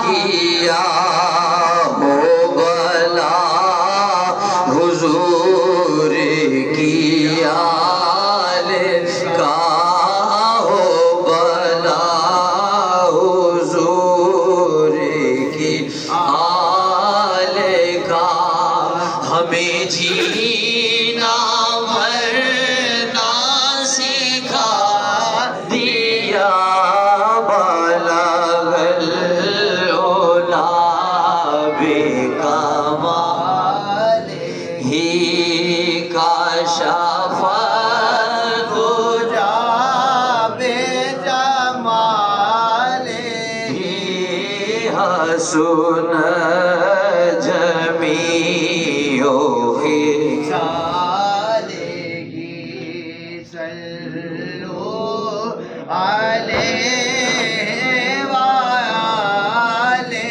کیا ہو بلا حضور کی آل کا ہو بلا حضور کی آل کا ہمیں جینا مرنا سکھا دیا بلغ العلا بکمال ہی کشف الدجا بجمال ہی حسن جمیع خصاله صلوا علیہ وآلہ۔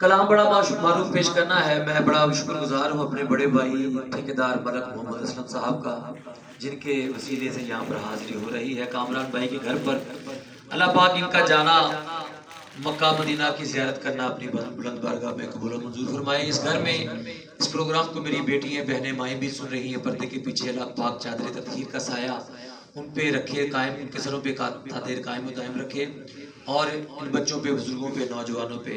کلام بڑا معروف پیش کرنا ہے۔ میں بڑا شکر گزار ہوں اپنے بڑے بھائی ٹھیکیدار ملک محمد اسلم صاحب کا، جن کے وسیلے سے یہاں پر حاضری ہو رہی ہے۔ کامران بھائی کے گھر پر اللہ پاک ان کا جانا مکہ مدینہ کی زیارت کرنا اپنی بلند بارگاہ میں قبول و منظور فرمائے۔ اس گھر میں اس پروگرام کو میری بیٹیاں بہنیں مائیں بھی سن رہی ہیں۔ پردے کے پیچھے اللہ پاک چادر تطہیر کا سایہ ان پہ رکھے قائم، ان کے سروں پہ دیر قائم و دائم رکھے، اور ان بچوں پہ، بزرگوں پہ، نوجوانوں پہ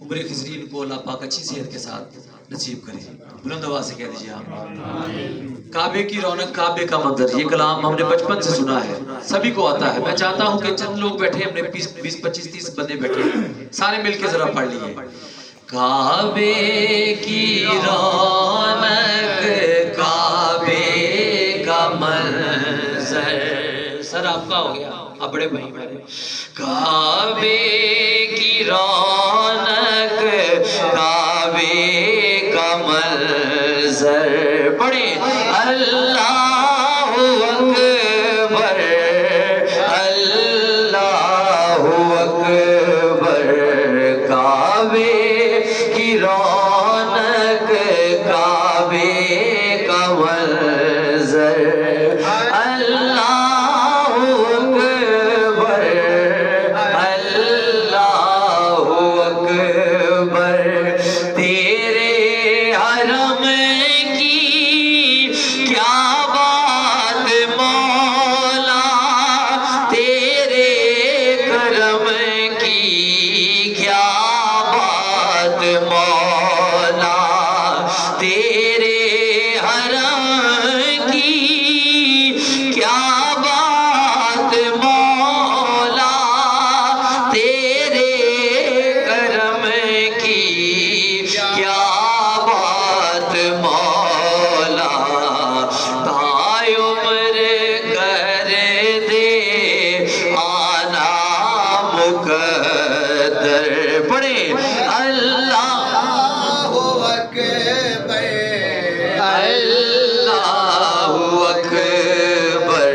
عمر خضری ان کو اللہ پاک اچھی صحت کے ساتھ نصیب کرے۔ بلند آواز سے کہہ دیجیے آمین۔ کعبے کی رونق، کعبے کا منظر، یہ کلام ہم نے بچپن سے سنا ہے، سبھی کو آتا ہے۔ میں چاہتا ہوں کہ چند لوگ بیٹھے، ہم نے 20 25 30 بندے بیٹھے، سارے مل کے ذرا پڑھ لیے۔ کعبے کی رونق، کعبے کا منظر، سر آپ کا ہو گیا، آپ بڑے بھائی میرے۔ کعبے کی رونق، کعبے کا منظر، پڑھیں اللہ اکبر، اللہ اکبر، کعبے کی رونق، کعبے کا منظر، اللہ اکبر، اللہ اکبر، تیرے حرم کی کیا بات مولا، تیرے کرم کی کیا بات مولا، تیرے حرم کی کیا بات مولا، تیرے کرم کی کیا بات مولا، دائیں عمر کر دے آنا مقدر، پڑھیں اللہ اکبر، اللہ اکبر،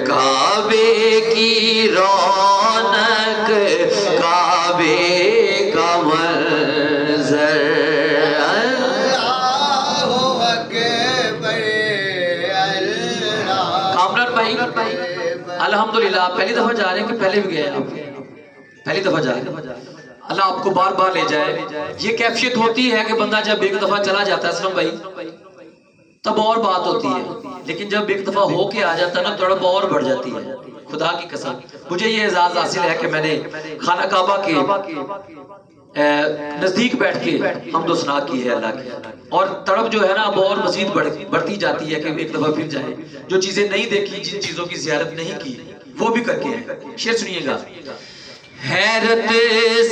کعبے کی رونق، کعبے کا منظر، اللہ اکبر، اللہ۔ کامران بھائی الحمدللہ پہلی دفعہ جا رہے ہیں کہ پہلے بھی گئے آپ؟ پہلی دفعہ جا رہے ہیں۔ اللہ آپ کو بار بار لے جائے۔ یہ کیفیت ہوتی ہے کہ بندہ جب ایک دفعہ چلا جاتا ہے اسلم بھائی تب اور بات ہوتی ہے، لیکن جب ایک دفعہ ہو کے آ جاتا ہے نا تڑپ اور بڑھ جاتی ہے۔ خدا کی قسم مجھے یہ اعزاز حاصل ہے کہ میں نے خانہ کعبہ کے نزدیک بیٹھ کے حمد و ثنا کی ہے اللہ کی، اور تڑپ جو ہے نا اب اور مزید بڑھتی جاتی ہے کہ ایک دفعہ پھر جائے، جو چیزیں نہیں دیکھی، جن چیزوں کی زیارت نہیں کی وہ بھی کر کے ہیں۔ شعر سنیے گا۔ حیرت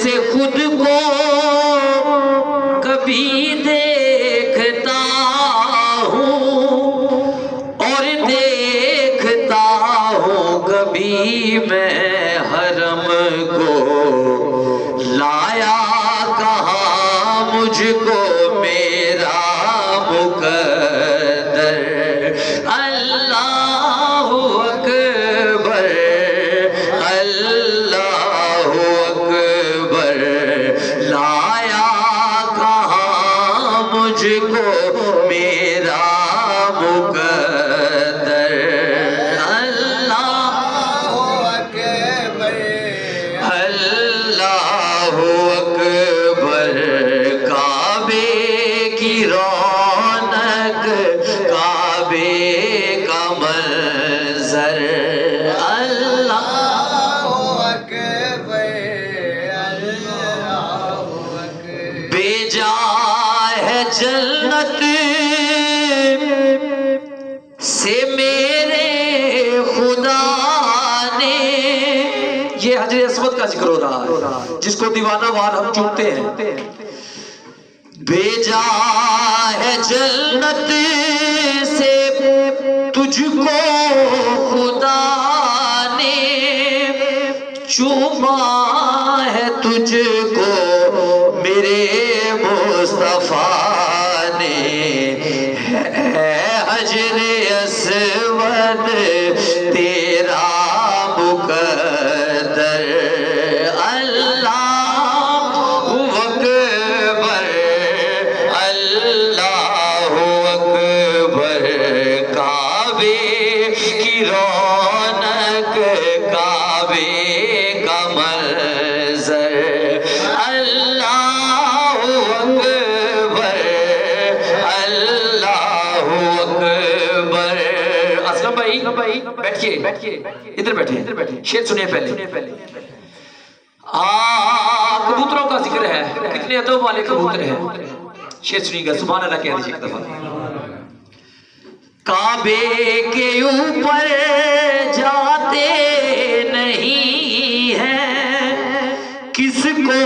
سے خود کو کبھی دیکھتا ہوں اور دیکھتا ہوں کبھی میں حرم کو، لایا کہاں مجھ کو میرا مقدر، اللہ اکبر، اللہ اکبر، لایا کہاں مجھ کو میرا مقدر، اللہ اکبر، اکبر کعبے کی رونق کعبے کا منظر اللہ بے جا ہے جنت سے میرے خدا نے. یہ حجر اسود کا ذکر ہو رہا ہے جس کو دیوانہ وار ہم چومتے ہیں. بھیجا ہے جنت سے تجھ کو خدا نے چوما ہے تجھ کو میرے مصطفیٰ نے. ہے حجر اسود تیرا مقدر اللہ اکبر اللہ اکبر کعبے کی رونق کعبے کا منظر اللہ اکبر اللہ اکبر. اسلم بھائی بیٹھیے ادھر بیٹھے شعر سنیے پہلے. کبوتروں کا ذکر ہے کتنے ادب والے کبوتر ہیں. شعر سنیے گا سبحان اللہ کہہ دیجیے ایک دفعہ. کعبے کے اوپر جاتے نہیں ہیں کس کو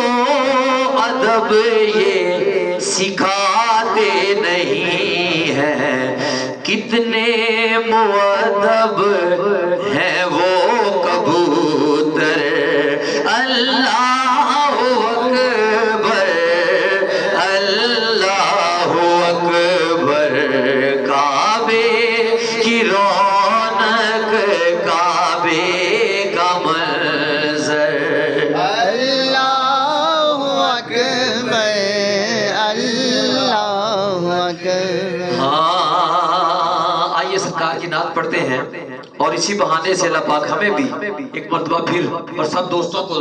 ادب یہ سکھاتے نہیں ہیں. کتنے مؤدب ہیں وہ کبوتر اللہ اکبر اللہ اکبر کعبے کی رونق کعبے کا منظر اللہ اکبر اللہ اکبر. آئیے سرکار کی نعت پڑھتے ہیں اور اسی بہانے سے اللہ پاک ہمیں بھی ایک مرتبہ پھر اور سب دوستوں کو